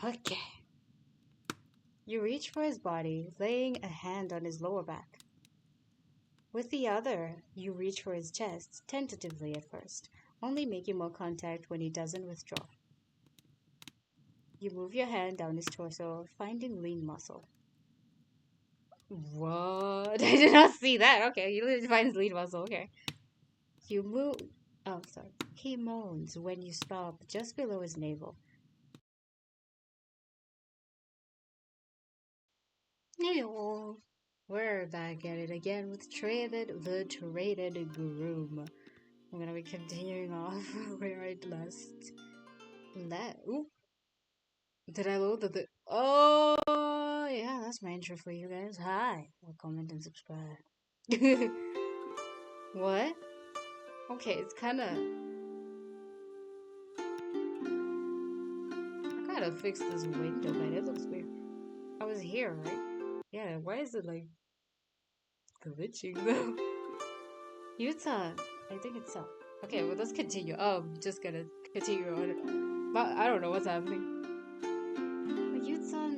Okay. You reach for his body, laying a hand on his lower back. With the other, you reach for his chest, tentatively at first, only making more contact when he doesn't withdraw. You move your hand down his torso, finding lean muscle. What? I did not see that. Okay, you find lean muscle. Okay. You move. Oh, sorry. He moans when you stop just below his navel. Hello. We're back at it again with the Traded Groom. I'm gonna be continuing off where I'd last. Ooh, did I load the? Oh, yeah, that's my intro for you guys. Hi, comment and subscribe. What? Okay, it's kind of. I gotta fix this window, man. It looks weird. I was here, right? Yeah. Why is it like glitching though? Utah. I think it's up. Okay, well let's continue. I'm just gonna continue on it. But I don't know what's happening. Utah,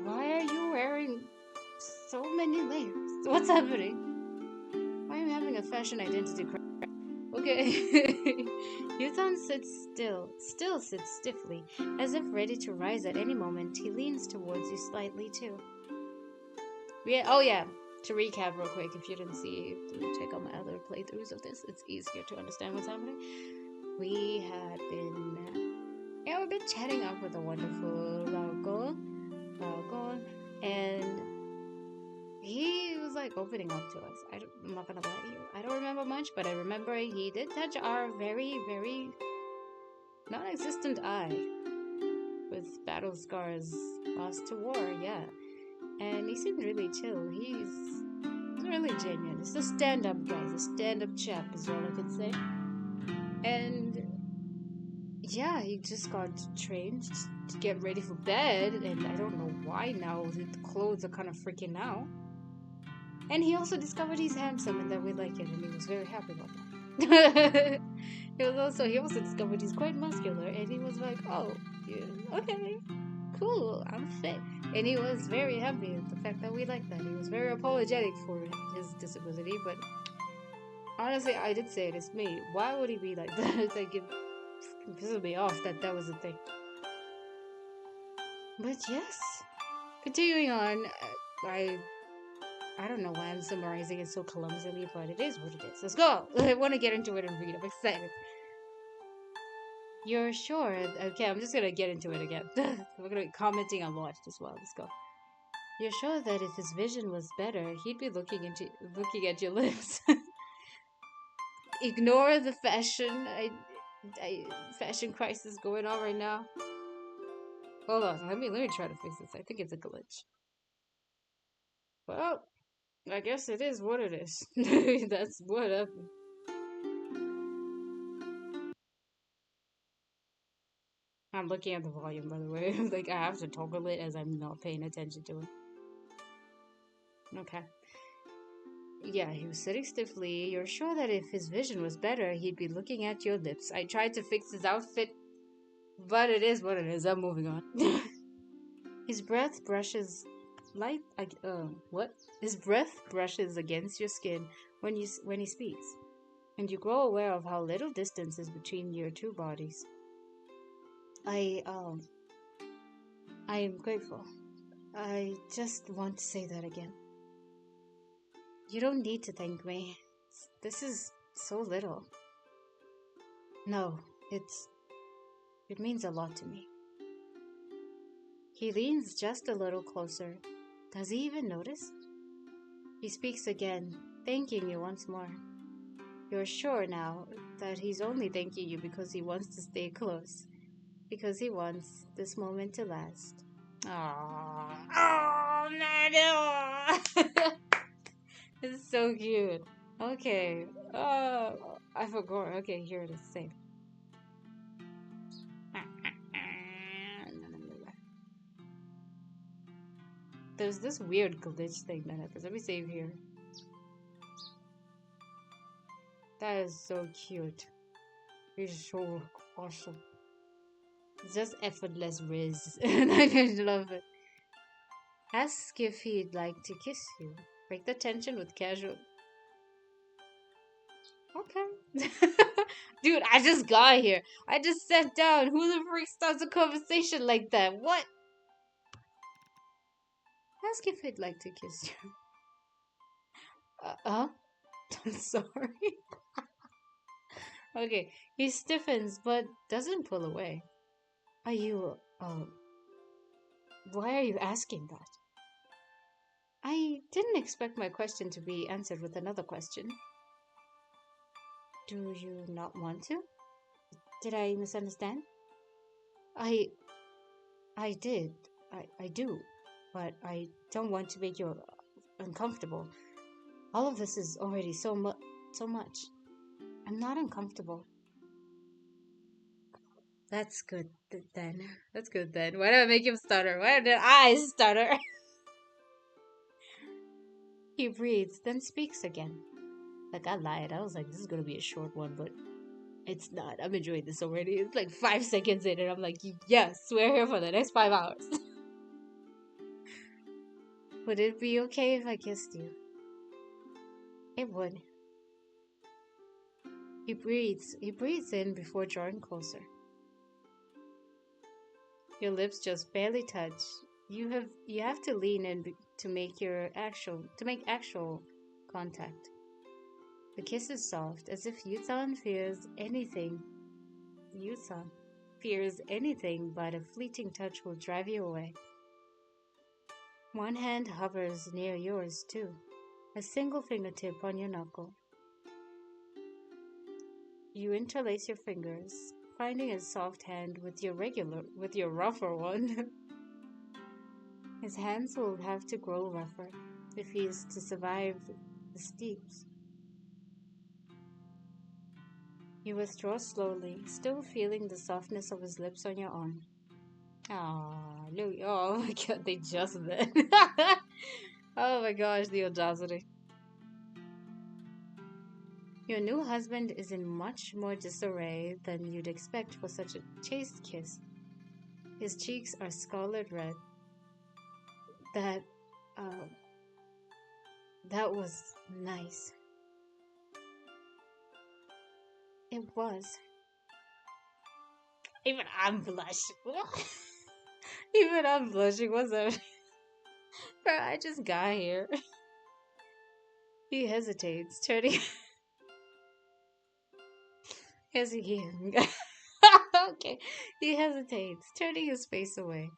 why are you wearing so many layers? What's happening? Why am I having a fashion identity crisis? Okay. Yutan sits still sits stiffly, as if ready to rise at any moment. He leans towards you slightly too. Oh yeah, to recap real quick, if you didn't see, check out my other playthroughs of this. It's easier to understand what's happening. We had been, we've been chatting up with the wonderful Raul, and he was like opening up to us. I'm not gonna lie to you. I don't remember much, but I remember he did touch our very, very non-existent eye with battle scars lost to war, yeah. And he seemed really chill. He's really genuine. He's a stand-up guy. He's a stand-up chap is all I can say. And yeah, he just got changed to get ready for bed, and I don't know why now. The clothes are kind of freaking out. And he also discovered he's handsome and that we like it, and he was very happy about that. he also discovered he's quite muscular, and he was like, oh, yeah, okay, cool, I'm fit. And he was very happy at the fact that we like that. He was very apologetic for his disability, but honestly, I did say it, it's me. Why would he be like that? It's like, it pisses me off that was a thing. But yes, continuing on, I don't know why I'm summarizing it so clumsily, but it is what it is. Let's go! I want to get into it and read. I'm excited. You're sure? Okay, I'm just gonna get into it again. We're gonna be commenting a lot as well. Let's go. You're sure that if his vision was better, he'd be looking at your lips. Ignore the fashion crisis going on right now. Hold on, let me try to fix this. I think it's a glitch. Well, I guess it is what it is. That's what happened. I'm looking at the volume, by the way. Like, I have to toggle it as I'm not paying attention to it. Okay. Yeah, he was sitting stiffly. You're sure that if his vision was better, he'd be looking at your lips. I tried to fix his outfit, but it is what it is. I'm moving on. His breath brushes His breath brushes against your skin when he speaks, and you grow aware of how little distance is between your two bodies. I am grateful. I just want to say that again. You don't need to thank me. This is so little. No, it means a lot to me. He leans just a little closer. Does he even notice? He speaks again, thanking you once more. You're sure now that he's only thanking you because he wants to stay close. Because he wants this moment to last. Aww. Oh, man. It's so cute. Okay. I forgot. Okay, here it is. Save. There's this weird glitch thing that happens. Let me save here. That is so cute. He's so awesome. It's just effortless riz. And I love it. Ask if he'd like to kiss you. Break the tension with casual. Okay. Dude, I just got here. I just sat down. Who the freak starts a conversation like that? What? Ask if he'd like to kiss you. Uh? I'm sorry. Okay. He stiffens but doesn't pull away. Are you, why are you asking that? I didn't expect my question to be answered with another question. Do you not want to? Did I misunderstand? I I did. I do. But I don't want to make you uncomfortable. All of this is already so much. I'm not uncomfortable. That's good then. That's good then. Why did I make him stutter? Why did I stutter? He breathes, then speaks again. Like I lied. I was like, this is gonna be a short one, but it's not. I'm enjoying this already. It's like 5 seconds in, and I'm like, yes, we're here for the next 5 hours. Would it be okay if I kissed you? It would. He breathes. He breathes in before drawing closer. Your lips just barely touch. You have to lean in to make actual contact. The kiss is soft, as if Yutan fears anything but a fleeting touch will drive you away. One hand hovers near yours too, a single fingertip on your knuckle. You interlace your fingers, finding a soft hand with your rougher one. His hands will have to grow rougher if he is to survive the steeps. You withdraw slowly, still feeling the softness of his lips on your arm. Ah, look! Oh my god, they just met. Oh my gosh, the audacity. Your new husband is in much more disarray than you'd expect for such a chaste kiss. His cheeks are scarlet red. That, uh, that was nice. It was. Even I'm blushing. Even I'm blushing. What's up? Bro, I just got here. He hesitates, turning. Hesitating. Okay. He hesitates, turning his face away.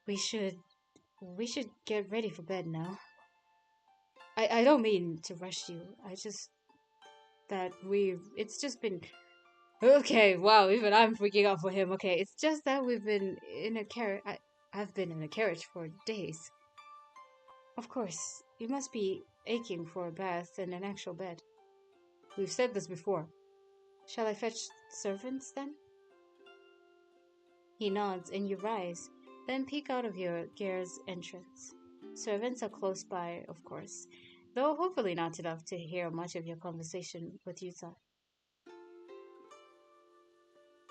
We should. We should get ready for bed now. I don't mean to rush you. I just. That we've. It's just been. Okay, wow, even I'm freaking out for him. Okay, it's just that we've been in a carriage. I've been in a carriage for days. Of course, you must be aching for a bath and an actual bed. We've said this before. Shall I fetch servants then? He nods and you rise, then peek out of your Gare's entrance. Servants are close by, of course, though hopefully not enough to hear much of your conversation with Yuta.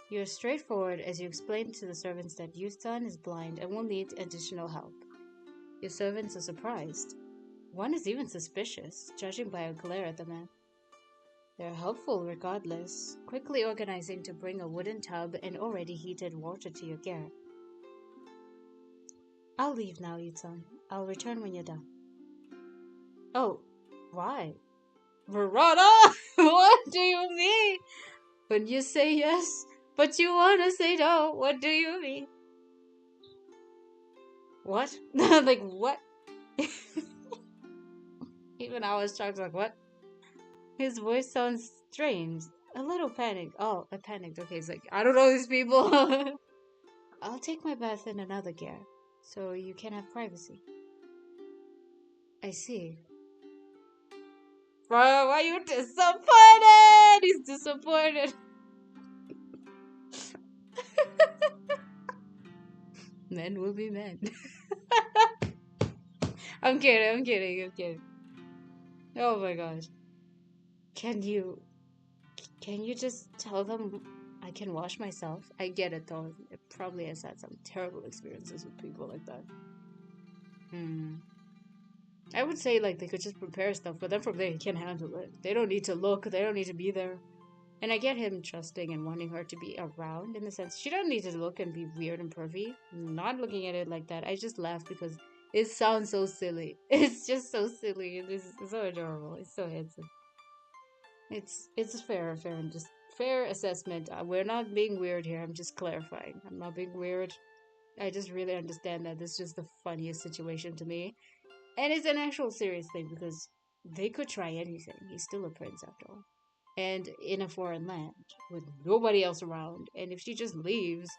You're straightforward as you explain to the servants that Yutan is blind and will need additional help. Your servants are surprised. One is even suspicious, judging by a glare at the man. They're helpful regardless, quickly organizing to bring a wooden tub and already heated water to your garret. I'll leave now, Yutan. I'll return when you're done. Oh, why? Verona! What do you mean? When you say yes, but you wanna say no, what do you mean? What? Like, what? Even I was shocked, like, what? His voice sounds strange. A little panicked. Oh, I panicked. Okay, it's like, I don't know these people. I'll take my bath in another gear, so you can have privacy. I see. Bro, why are you disappointed? He's disappointed. Men will be men. I'm kidding. Oh my gosh. Can you just tell them I can wash myself. I get it though. It probably has had some terrible experiences with people like that. Hmm. I would say like they could just prepare stuff, but then from there he can handle it. They don't need to look. They don't need to be there. And I get him trusting and wanting her to be around in the sense she doesn't need to look and be weird and pervy. Not looking at it like that. I just laugh because it sounds so silly. It's just so silly. It's so adorable. It's so handsome. It's fair and just fair assessment. We're not being weird here. I'm just clarifying. I'm not being weird. I just really understand that this is just the funniest situation to me, and it's an actual serious thing because they could try anything. He's still a prince after all, and in a foreign land with nobody else around. And if she just leaves,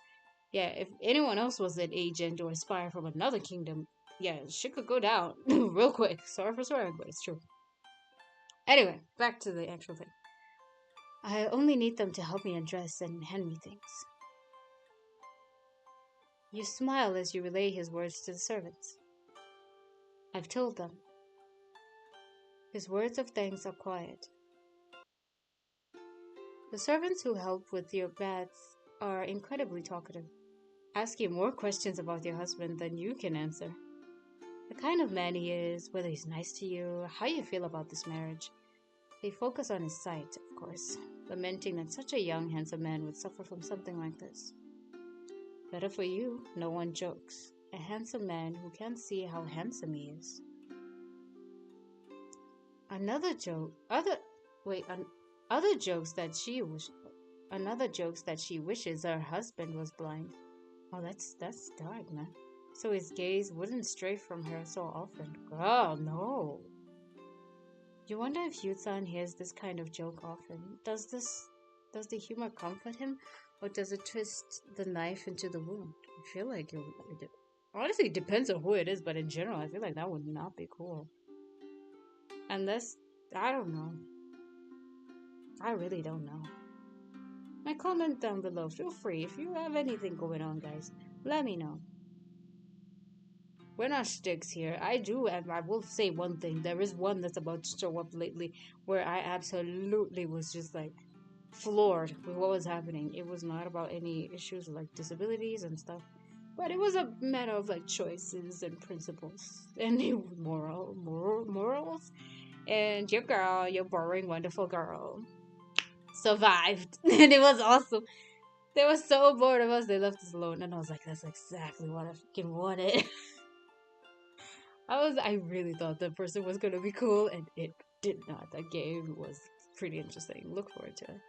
yeah, if anyone else was an agent or a spy from another kingdom, yeah, shit could go down real quick. Sorry for swearing, but it's true. Anyway, back to the actual thing. I only need them to help me undress and hand me things. You smile as you relay his words to the servants. I've told them. His words of thanks are quiet. The servants who help with your baths are incredibly talkative, ask you more questions about your husband than you can answer. The kind of man he is, whether he's nice to you, how you feel about this marriage. They focus on his sight, of course, lamenting that such a young, handsome man would suffer from something like this. Better for you, no one jokes. A handsome man who can't see how handsome he is. Another joke, other wait, other jokes that she wish, another jokes that she wishes her husband was blind. Oh, that's dark, man. So his gaze wouldn't stray from her so often. Girl, no. You wonder if Yutsan hears this kind of joke often. Does the humor comfort him, or does it twist the knife into the wound? I feel like honestly, it depends on who it is, but in general, I feel like that would not be cool. Unless, I don't know. I really don't know. My comment down below. Feel free. If you have anything going on, guys, let me know. We're not sticks here. I will say one thing. There is one that's about to show up lately where I absolutely was just like floored with what was happening. It was not about any issues like disabilities and stuff, but it was a matter of like choices and principles and morals. And your girl, your boring, wonderful girl, survived, and it was awesome. They were so bored of us, they left us alone, and I was like, that's exactly what I fucking wanted. I really thought that person was gonna be cool, and it did not. That game was pretty interesting. Look forward to it.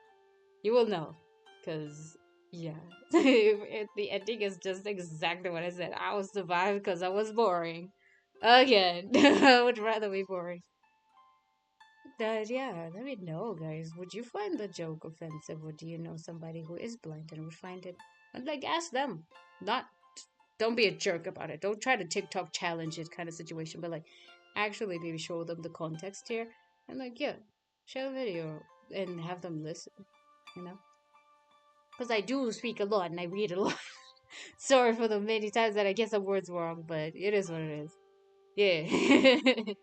You will know, because yeah, the ending is just exactly what I said. I will survive because I was boring. Again, I would rather be boring. That yeah, let me know, guys. Would you find the joke offensive, or do you know somebody who is blind and would find it? And like, ask them. Not, don't be a jerk about it. Don't try to TikTok challenge it kind of situation, but like, actually maybe show them the context here, and like, yeah, share a video and have them listen. You know, because I do speak a lot and I read a lot. Sorry for the many times that I get some words wrong, but it is what it is. Yeah.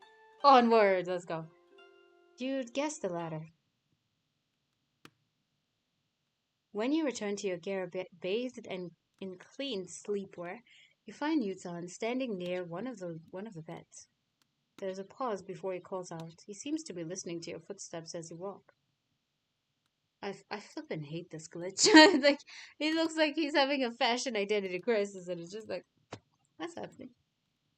Onwards, let's go. You'd guess the latter. When you return to your gear bathed and in clean sleepwear, you find Yuzan standing near one of the beds. There's a pause before he calls out. He seems to be listening to your footsteps as you walk. I flippin' hate this glitch. Like, he looks like he's having a fashion identity crisis, and it's just like, what's happening?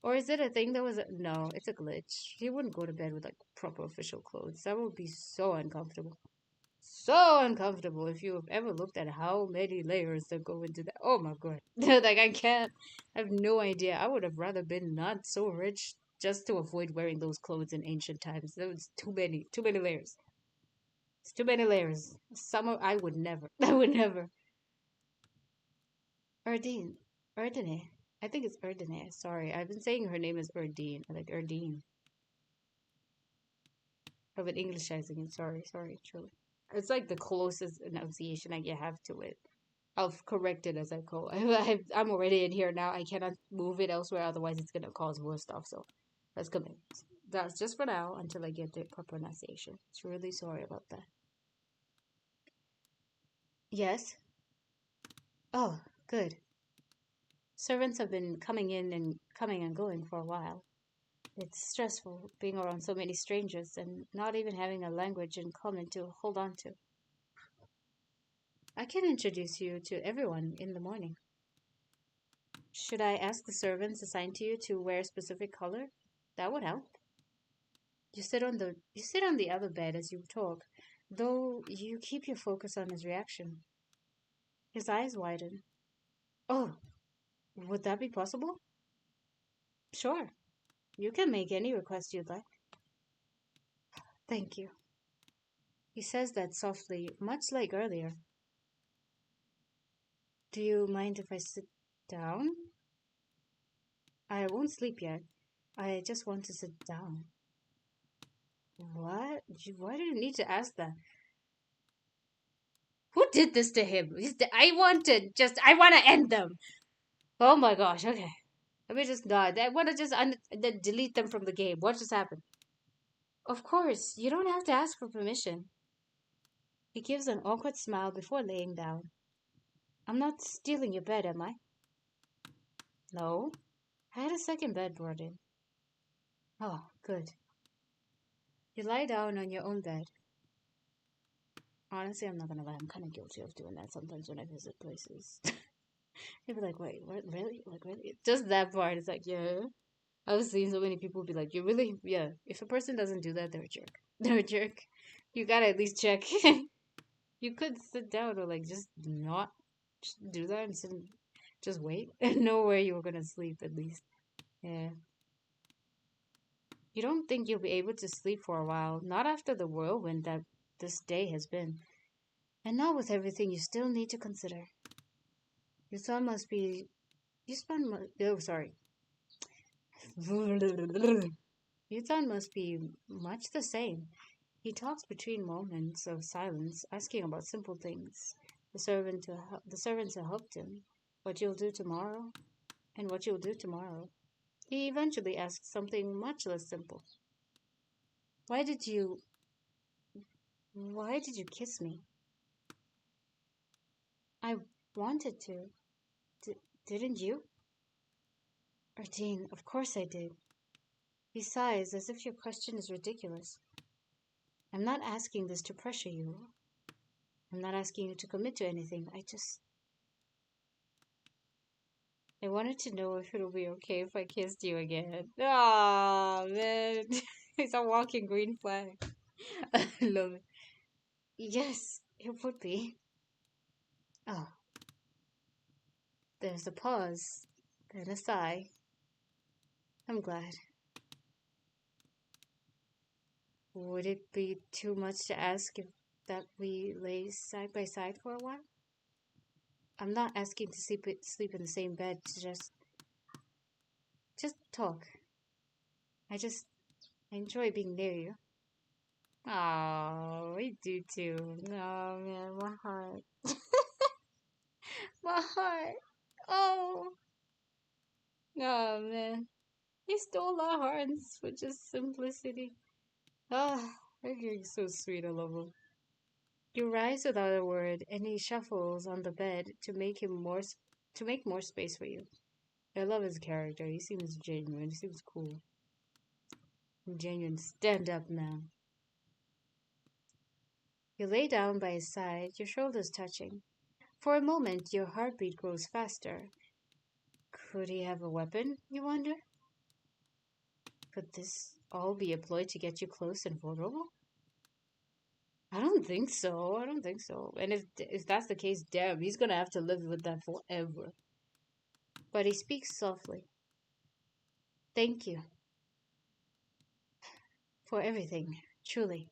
Or is it a thing that was no? It's a glitch. He wouldn't go to bed with like proper official clothes. That would be so uncomfortable. So uncomfortable if you have ever looked at how many layers that go into that. Oh my god. Like, I can't. I have no idea. I would have rather been not so rich just to avoid wearing those clothes in ancient times. There was too many layers. It's too many layers. Some I would never. I would never. Erdine. Erdine. I think it's Erdine. Sorry. I've been saying her name is Erdine. Like Erdine. I've been Englishizing it. Sorry, truly. It's like the closest enunciation I can have to it. I'll correct it as I go. I'm already in here now. I cannot move it elsewhere, otherwise it's gonna cause more stuff. So let's commit. That's just for now until I get the proper pronunciation. It's really sorry about that. Yes. Oh, good. Servants have been coming and going for a while. It's stressful being around so many strangers and not even having a language in common to hold on to. I can introduce you to everyone in the morning. Should I ask the servants assigned to you to wear a specific color? That would help. You sit on the other bed as you talk, though you keep your focus on his reaction. His eyes widen. Oh, would that be possible? Sure. You can make any request you'd like. Thank you. He says that softly, much like earlier. Do you mind if I sit down? I won't sleep yet. I just want to sit down. What? Why do you need to ask that? Who did this to him? I I want to end them. Oh my gosh, okay. Let me just not. I want to then delete them from the game. What just happened? Of course, you don't have to ask for permission. He gives an awkward smile before laying down. I'm not stealing your bed, am I? No. I had a second bed brought in. Oh, good. You lie down on your own bed. Honestly, I'm not gonna lie. I'm kind of guilty of doing that sometimes when I visit places. They'd be like, wait, what? Really? Like, really? Just that part. It's like, yeah. I've seen so many people be like, you really? Yeah. If a person doesn't do that, they're a jerk. They're a jerk. You gotta at least check. You could sit down or like just not do that and just wait and know where you were gonna sleep at least. Yeah. You don't think you'll be able to sleep for a while, not after the whirlwind that this day has been, and not with everything you still need to consider. Your son must be. You spend. Oh, sorry. Your son must be much the same. He talks between moments of silence, asking about simple things. The servants who helped him, what you'll do tomorrow, and what you'll do tomorrow. He eventually asks something much less simple. Why did you why did you kiss me? I wanted to. Didn't you? Ardeen, of course I did. He sighs as if your question is ridiculous. I'm not asking this to pressure you. I'm not asking you to commit to anything. I wanted to know if it'll be okay if I kissed you again. Ah, man. It's a walking green flag. I love it. Yes, it would be. Oh, there's a pause, then a sigh. I'm glad. Would it be too much to ask if that we lay side by side for a while? I'm not asking to sleep in the same bed to just talk. I enjoy being near you. Oh, we do too. Oh man, my heart. My heart. Oh. Oh man. He stole our hearts with just simplicity. Ah, you're so sweet, I love him. You rise without a word, and he shuffles on the bed to make more space for you. I love his character. He seems genuine. He seems cool. Genuine. Stand up now. You lay down by his side, your shoulders touching. For a moment, your heartbeat grows faster. Could he have a weapon, you wonder? Could this all be a ploy to get you close and vulnerable? I don't think so. I don't think so. And if that's the case, damn, he's gonna have to live with that forever. But he speaks softly. Thank you for everything, truly.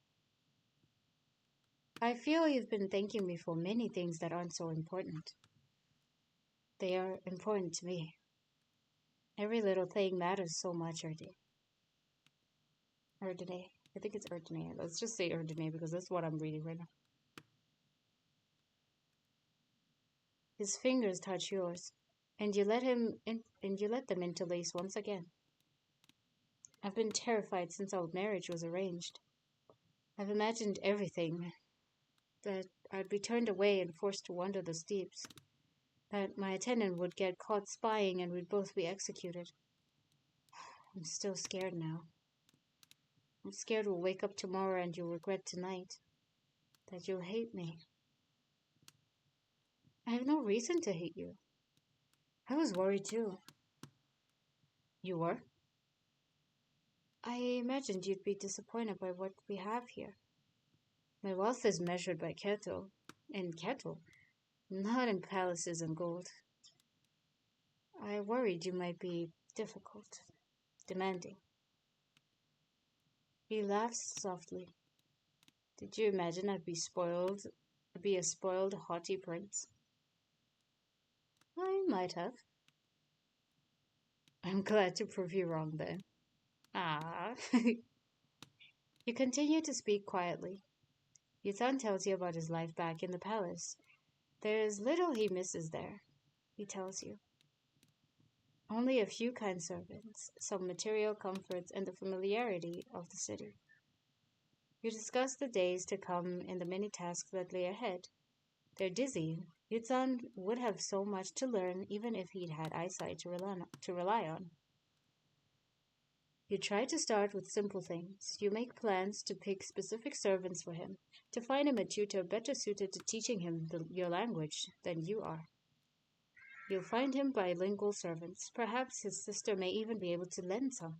I feel you've been thanking me for many things that aren't so important. They are important to me. Every little thing matters so much, Erdene. Erdene. I think it's Erdene. Let's just say Erdene because that's what I'm reading right now. His fingers touch yours, and you let them interlace once again. I've been terrified since our marriage was arranged. I've imagined everything, that I'd be turned away and forced to wander the steeps, that my attendant would get caught spying and we'd both be executed. I'm still scared now. I'm scared we'll wake up tomorrow and you'll regret tonight that you'll hate me. I have no reason to hate you. I was worried too. You were? I imagined you'd be disappointed by what we have here. My wealth is measured by cattle, not in palaces and gold. I worried you might be difficult, demanding. He laughs softly. Did you imagine I'd be a spoiled, haughty prince? I might have. I'm glad to prove you wrong then. Ah. You continue to speak quietly. Your son tells you about his life back in the palace. There's little he misses there, he tells you. Only a few kind servants, some material comforts, and the familiarity of the city. You discuss the days to come and the many tasks that lay ahead. They're dizzy. Yutsan would have so much to learn even if he'd had eyesight to rely on. You try to start with simple things. You make plans to pick specific servants for him, to find him a tutor better suited to teaching him your language than you are. You'll find him bilingual servants. Perhaps his sister may even be able to lend some.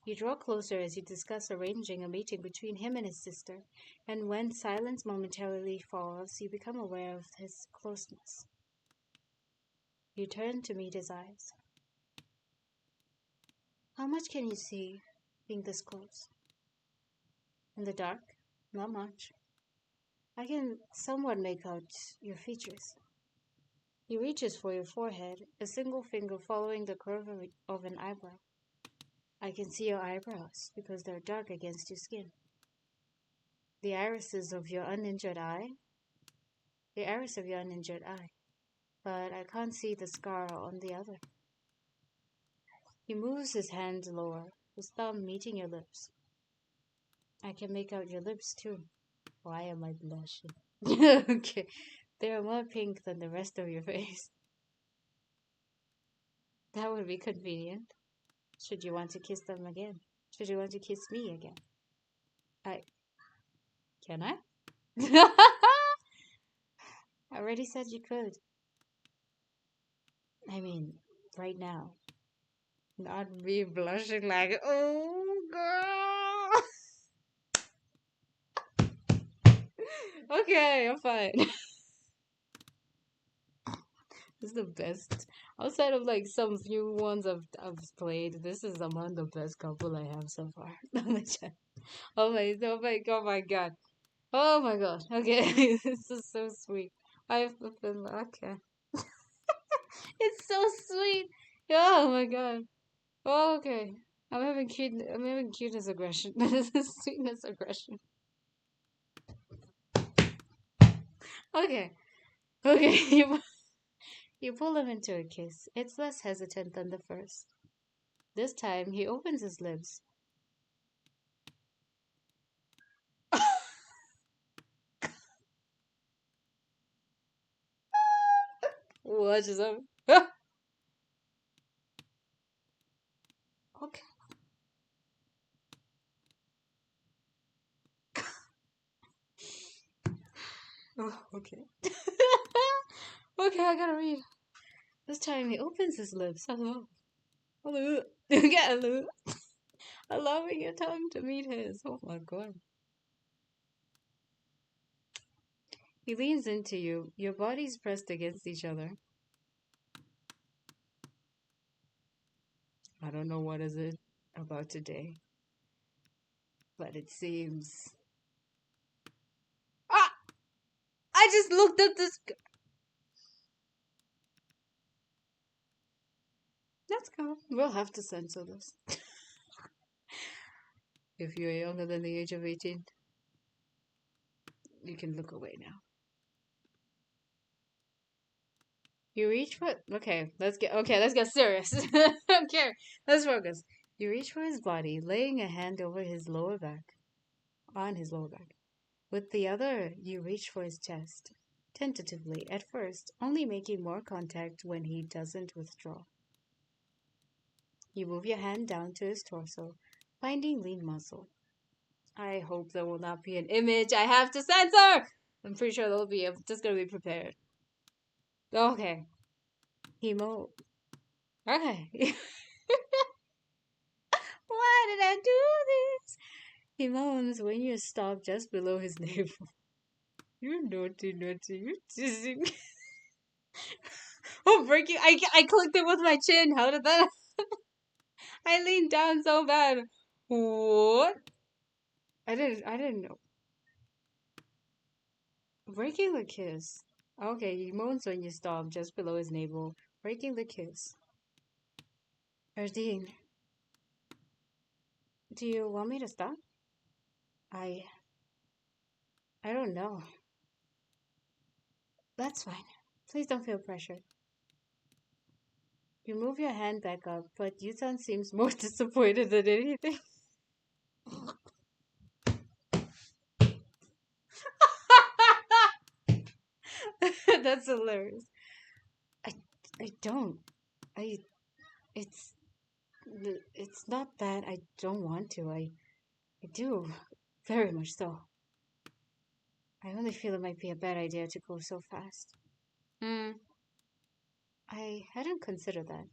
You draw closer as you discuss arranging a meeting between him and his sister, and when silence momentarily falls, you become aware of his closeness. You turn to meet his eyes. How much can you see being this close? In the dark? Not much. I can somewhat make out your features. He reaches for your forehead, a single finger following the curve of an eyebrow. I can see your eyebrows because they're dark against your skin. The irises of your uninjured eye. The iris of your uninjured eye. But I can't see the scar on the other. He moves his hand lower, his thumb meeting your lips. I can make out your lips too. Why am I blushing? Okay, they are more pink than the rest of your face. That would be convenient. Should you want to kiss them again? Should you want to kiss me again? Can I? I already said you could. I mean, right now. Not me blushing like, oh, girl. Okay, I'm fine. This is the best. Outside of like some few ones I've played, this is among the best couple I have so far on the channel. Oh my god. Oh my god. Okay, this is so sweet. I've been okay. It's so sweet. Oh my god. Oh, okay. I'm having cuteness aggression. This is sweetness aggression. Okay. Okay. You pull him into a kiss. It's less hesitant than the first. This time he opens his lips. Watch up. Okay. Oh, okay. Okay, I gotta read. This time he opens his lips. Hello. Hello. Yeah, hello. Allowing your tongue to meet his. Oh my god. He leans into you. Your bodies pressed against each other. I don't know what is it about today, but it seems. Ah! I just looked at this. Let's go. We'll have to censor this. If you're younger than the age of 18, you can look away now. You reach for let's get serious. Okay, let's focus. You reach for his body, laying a hand over his lower back, on his lower back. With the other, you reach for his chest. tentatively at first, only making more contact when he doesn't withdraw. You move your hand down to his torso, finding lean muscle. I hope there will not be an image I have to censor! I'm pretty sure there'll be. I'm just gonna be prepared. Okay. He moves. Okay. Why did I do this? He moans when you stop just below his navel. You're naughty, naughty. You're teasing. Oh, breaking. I clicked it with my chin. How did that? I leaned down so bad. What? I didn't know. Breaking the kiss. Okay, he moans when you stop just below his navel. Breaking the kiss. Erdine, do you want me to stop? I I don't know. That's fine. Please don't feel pressured. You move your hand back up, but Yutan seems more disappointed than anything. That's hilarious. I I don't. I it's it's not that I don't want to. I do. Very much so. I only feel it might be a bad idea to go so fast. Hmm. I hadn't considered that.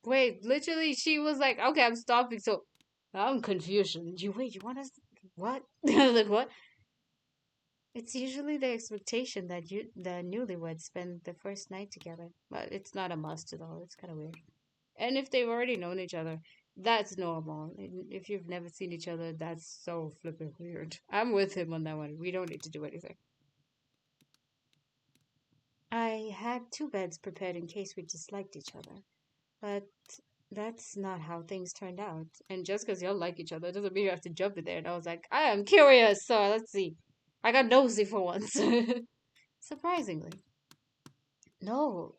Wait, literally, she was like, "Okay, I'm stopping." So, I'm confused. You want us? What? Like what? It's usually the expectation that the newlyweds spend the first night together, but it's not a must at all. It's kind of weird. And if they've already known each other, that's normal. And if you've never seen each other, that's so flippin' weird. I'm with him on that one. We don't need to do anything. I had two beds prepared in case we disliked each other, but that's not how things turned out. And just because y'all like each other doesn't mean you have to jump in there. And I was like, I am curious, so let's see. I got nosy for once. Surprisingly. No,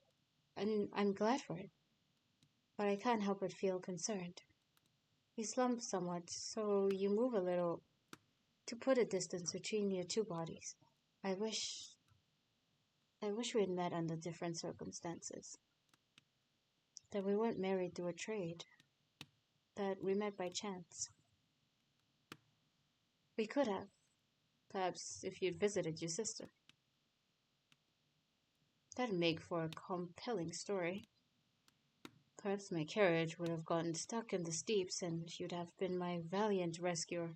and I'm glad for it. But I can't help but feel concerned. You slump somewhat, so you move a little to put a distance between your two bodies. I wish I wish we had met under different circumstances. That we weren't married through a trade. That we met by chance. We could have. Perhaps if you'd visited your sister. That'd make for a compelling story. Perhaps my carriage would have gotten stuck in the steeps and you'd have been my valiant rescuer.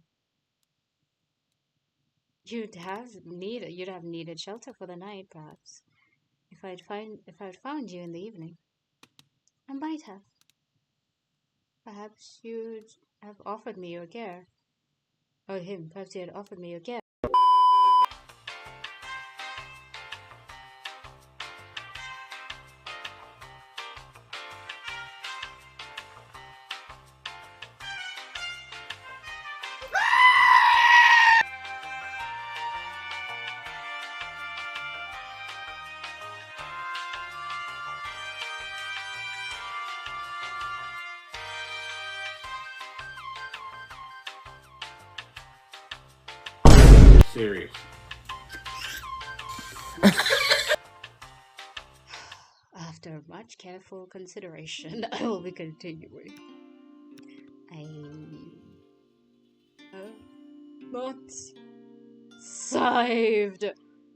You'd have needed shelter for the night, perhaps. If I'd found you in the evening. I might have. Perhaps you'd have offered me your care. Or him, perhaps he had offered me your care. Serious. After much careful consideration, I will be continuing. I not saved.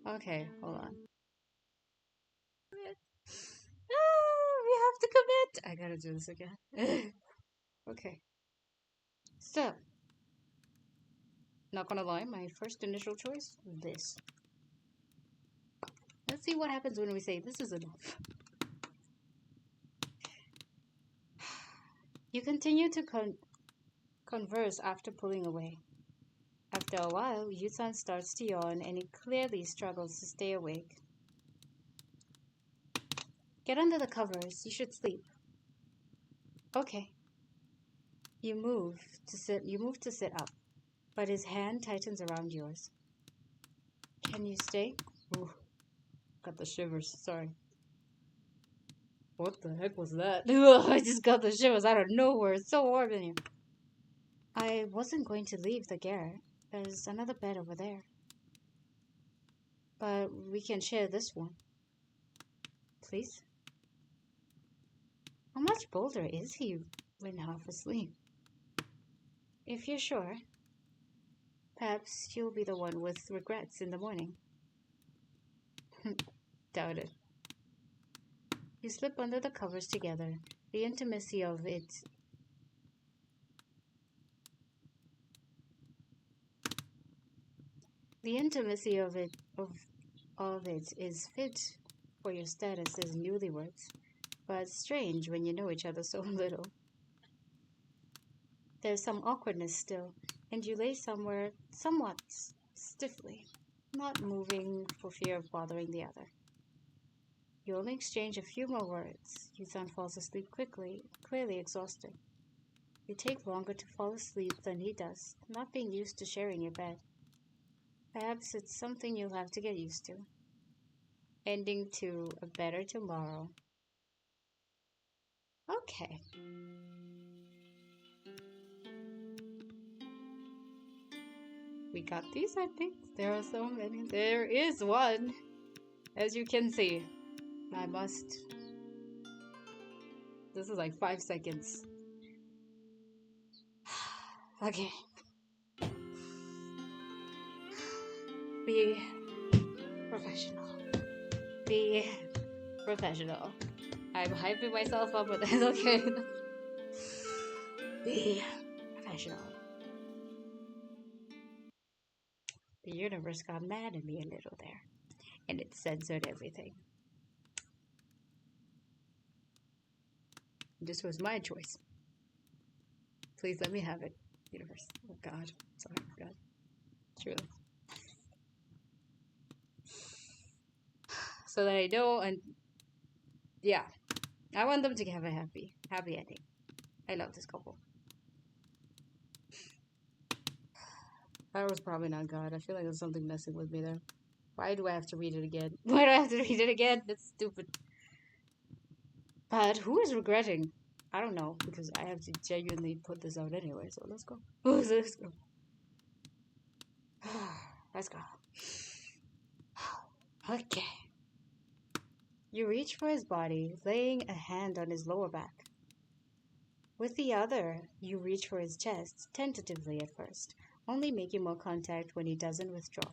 Okay, hold on. We have to commit. I gotta do this again. Okay. So, not gonna lie, my first initial choice, this. Let's see what happens when we say this is enough. You continue to converse after pulling away. After a while, Yusan starts to yawn and he clearly struggles to stay awake. Get under the covers. You should sleep. Okay. You move to sit up, but his hand tightens around yours. Can you stay? Ooh, got the shivers. Sorry. What the heck was that? I just got the shivers out of nowhere. It's so warm in here. I wasn't going to leave the garret. There's another bed over there. But we can share this one. Please? How much bolder is he when half asleep? If you're sure, perhaps you'll be the one with regrets in the morning. Doubt it. You slip under the covers together. The intimacy of it The intimacy of it is fit for your status as newlyweds, but strange when you know each other so little. There's some awkwardness still, and you lay somewhere somewhat stiffly, not moving for fear of bothering the other. You only exchange a few more words. Yuzan falls asleep quickly, clearly exhausted. You take longer to fall asleep than he does, not being used to sharing your bed. Perhaps it's something you'll have to get used to. Ending to a better tomorrow. Okay. We got these, I think. There are so many. There is one. As you can see. I must... This is like 5 seconds. Okay. Be professional. Be professional. I'm hyping myself up, but that's okay. Be professional. The universe got mad at me a little there, and it censored everything. This was my choice. Please let me have it, universe. Oh God, sorry, God, truly. So that I know, and yeah, I want them to have a happy ending. I love this couple. That was probably not God. I feel like there's something messing with me there. Why do I have to read it again? Why do I have to read it again? That's stupid. But who is regretting? I don't know, because I have to genuinely put this out anyway, so let's go. Let's go. Let's go. Okay. You reach for his body, laying a hand on his lower back. With the other, you reach for his chest, tentatively at first, only making more contact when he doesn't withdraw.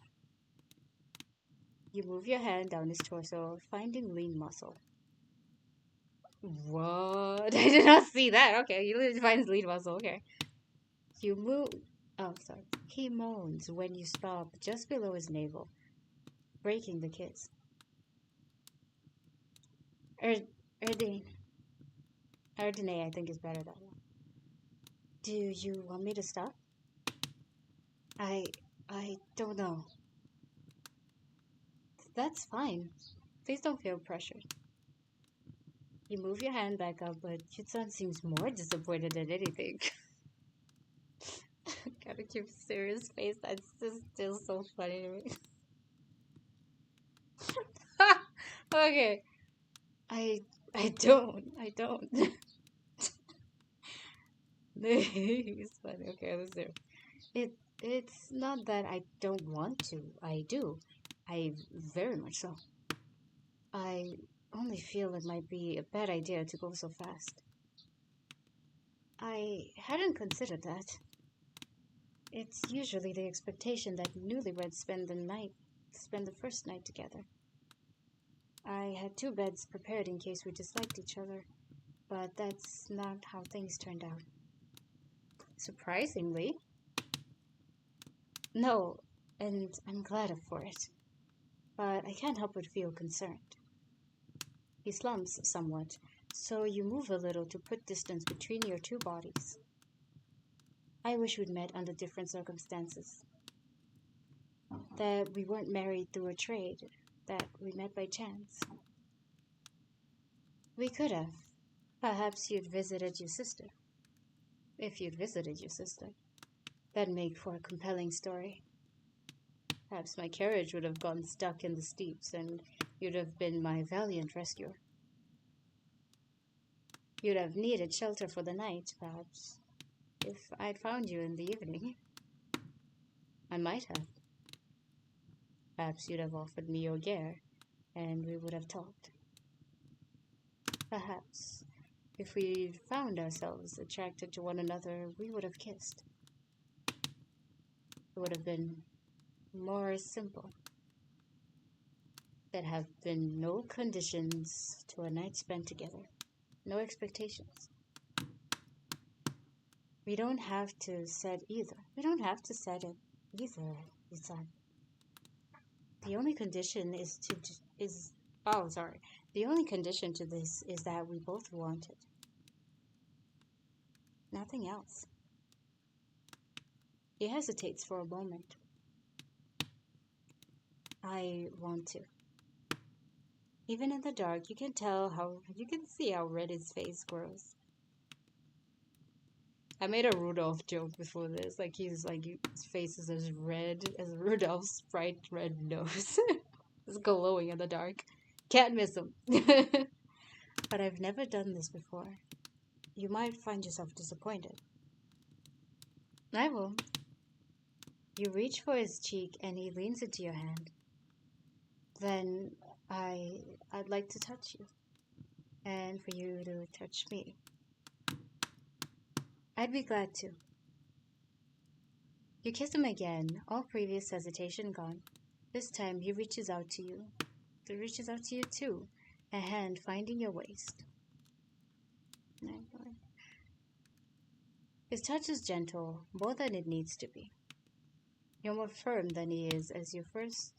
You move your hand down his torso, finding lean muscle. What? I did not see that. Okay, you find lean muscle. Okay. You move. Oh, sorry. He moans when you stop just below his navel, breaking the kiss. Erdine, I think is better that one. Do you want me to stop? I don't know. That's fine. Please don't feel pressured. You move your hand back up, but Yutsan seems more disappointed than anything. Gotta keep a serious face. That's just still so funny to me. Okay. I don't. It's funny. Okay, let's do it. It's not that I don't want to. I do. I very much so. I only feel it might be a bad idea to go so fast. I hadn't considered that. It's usually the expectation that newlyweds spend the first night together. I had 2 beds prepared in case we disliked each other, but that's not how things turned out. Surprisingly. No, and I'm glad for it. But I can't help but feel concerned. He slumps somewhat, so you move a little to put distance between your 2 bodies. I wish we'd met under different circumstances. That we weren't married through a trade, that we met by chance. We could have. Perhaps you'd visited your sister. If you'd visited your sister, that'd make for a compelling story. Perhaps my carriage would have gotten stuck in the steeps, and you'd have been my valiant rescuer. You'd have needed shelter for the night, perhaps, if I'd found you in the evening. I might have. Perhaps you'd have offered me your gear, and we would have talked. Perhaps, if we found ourselves attracted to one another, we would have kissed. It would have been more simple. There'd have been no conditions to a night spent together, no expectations. We don't have to set either. We don't have to set it either, Yutan. The only condition The only condition to this is that we both want it. Nothing else. He hesitates for a moment. I want to. Even in the dark, you can see how red his face grows. I made a Rudolph joke before this. His face is as red as Rudolph's bright red nose. It's glowing in the dark. Can't miss him. But I've never done this before. You might find yourself disappointed. I will. You reach for his cheek and he leans into your hand. Then I'd like to touch you. And for you to touch me. I'd be glad to. You kiss him again, all previous hesitation gone. This time he reaches out to you. He reaches out to you too, a hand finding your waist. His touch is gentle, more than it needs to be. You're more firm than he is as you first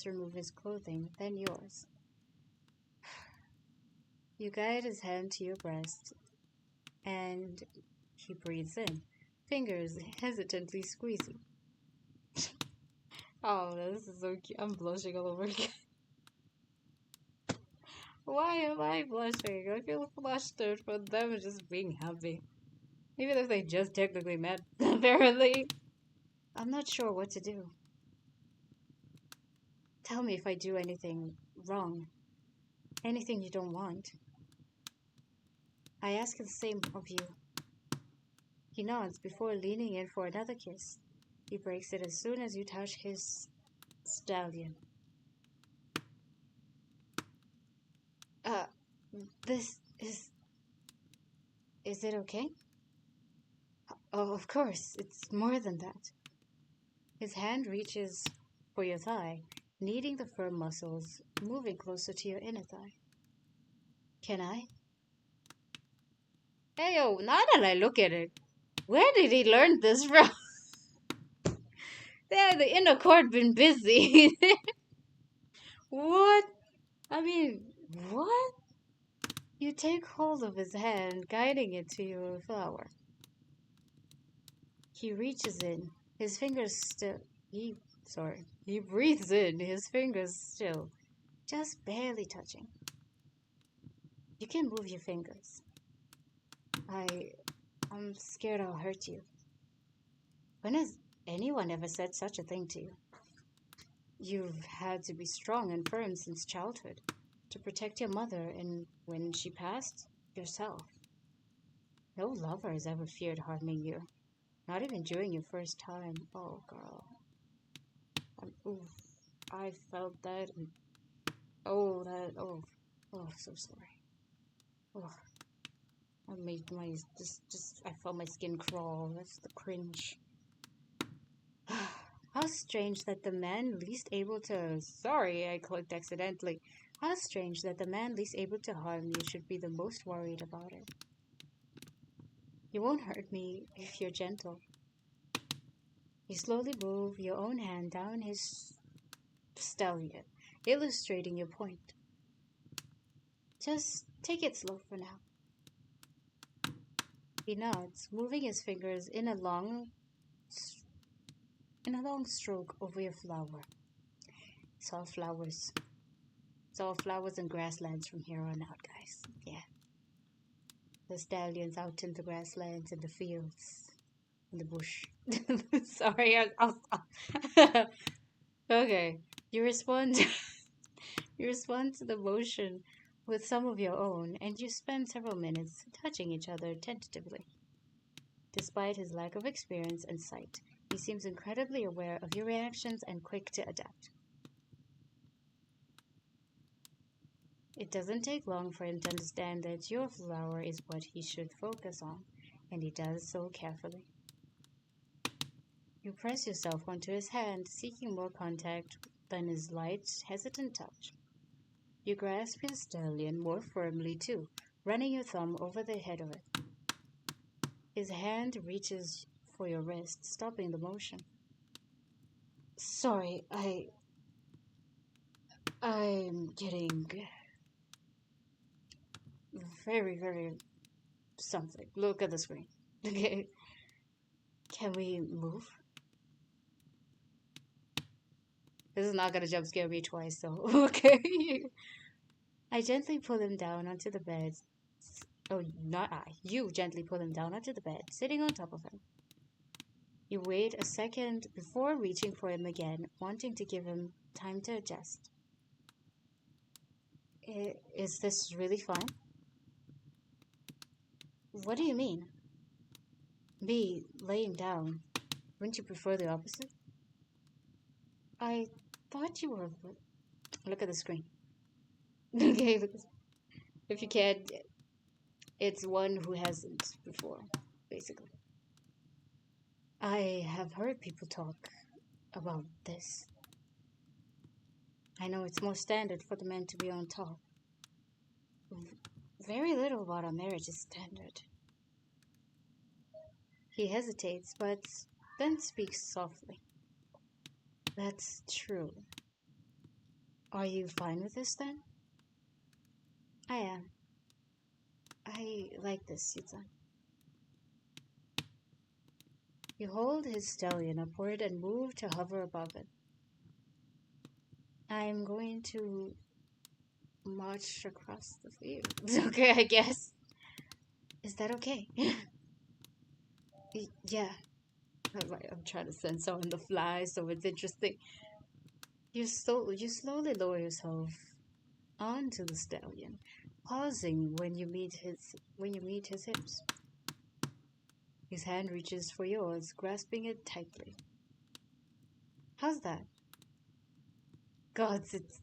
remove his clothing, then yours. You guide his hand to your breast, and he breathes in, fingers hesitantly squeezing. Oh, this is so cute. I'm blushing all over again. Why am I blushing? I feel flustered for them just being happy. Even if they just technically met, apparently. I'm not sure what to do. Tell me if I do anything wrong. Anything you don't want. I ask the same of you. He nods before leaning in for another kiss. He breaks it as soon as you touch his stallion. This is... Is it okay? Oh, of course, it's more than that. His hand reaches for your thigh, kneading the firm muscles, moving closer to your inner thigh. Can I? Hey, yo, now that I look at it, where did he learn this from? There, the inner cord been busy. What? I mean, what? You take hold of his hand, guiding it to your flower. He reaches in, his fingers still. He breathes in, his fingers still, just barely touching. You can move your fingers. I'm scared I'll hurt you. When has anyone ever said such a thing to you? You've had to be strong and firm since childhood to protect your mother, and when she passed, yourself. No lover has ever feared harming you, not even during your first time. Oh, girl. I felt that. Oh, so sorry. Oh, I felt my skin crawl. That's the cringe. How strange that the man least able to... Sorry, I clicked accidentally. How strange that the man least able to harm you should be the most worried about it. You won't hurt me if you're gentle. You slowly move your own hand down his stallion, illustrating your point. Just take it slow for now. He nods, moving his fingers in a long stroke over your flower. It's all flowers. It's all flowers and grasslands from here on out, guys. Yeah. The stallions out in the grasslands and the fields. In the bush. Sorry, I'll Okay. You respond to the motion with some of your own, and you spend several minutes touching each other tentatively. Despite his lack of experience and sight, he seems incredibly aware of your reactions and quick to adapt. It doesn't take long for him to understand that your flower is what he should focus on, and he does so carefully. You press yourself onto his hand, seeking more contact than his light, hesitant touch. You grasp his stallion more firmly too, running your thumb over the head of it. His hand reaches for your wrist, stopping the motion. Sorry, I'm getting very, very something. Look at the screen. Okay. Can we move? This is not gonna jump scare me twice, though. Okay. I gently pull him down onto the bed. Oh, not I. You gently pull him down onto the bed, sitting on top of him. You wait a second before reaching for him again, wanting to give him time to adjust. Is this really fun? What do you mean? Me laying down. Wouldn't you prefer the opposite? I thought you were. Look at the screen. Okay, if you can't, it's one who hasn't before, basically. I have heard people talk about this. I know it's more standard for the men to be on top. Very little about our marriage is standard. He hesitates, but then speaks softly. That's true. Are you fine with this then? I am. I like this, Yuta. You hold his stallion upward and move to hover above it. I'm going to march across the field. Okay, I guess. Is that okay? Yeah. I'm trying to censor on the fly, so it's interesting. You slowly lower yourself onto the stallion, pausing when you meet his hips. His hand reaches for yours, grasping it tightly. How's that? Gods, it's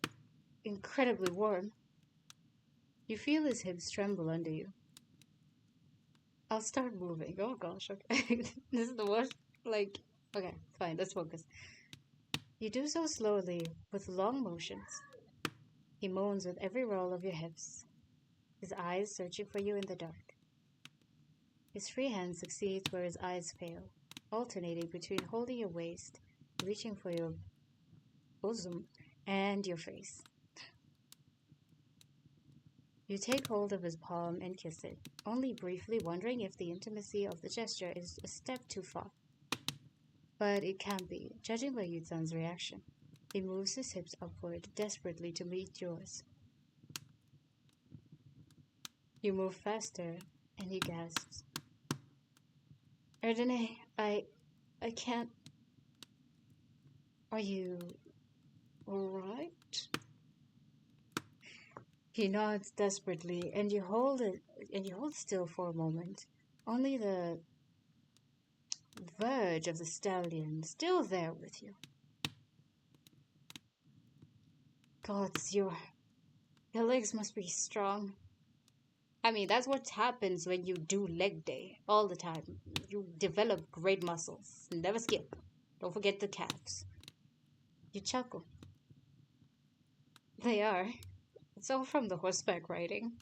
incredibly warm. You feel his hips tremble under you. I'll start moving. Oh gosh, okay. This is the worst. Like, okay, fine, let's focus. You do so slowly, with long motions. He moans with every roll of your hips, his eyes searching for you in the dark. His free hand succeeds where his eyes fail, alternating between holding your waist, reaching for your bosom, and your face. You take hold of his palm and kiss it, only briefly wondering if the intimacy of the gesture is a step too far. But it can't be, judging by Yuzan's reaction. He moves his hips upward, desperately to meet yours. You move faster, and he gasps. Erdene, I can't. Are you alright? He nods desperately, and you hold still for a moment. Only the verge of the stallion still there with you. Gods, your legs must be strong. I mean, that's what happens when you do leg day all the time. You develop great muscles. Never skip. Don't forget the calves. You chuckle. They are. It's all from the horseback riding.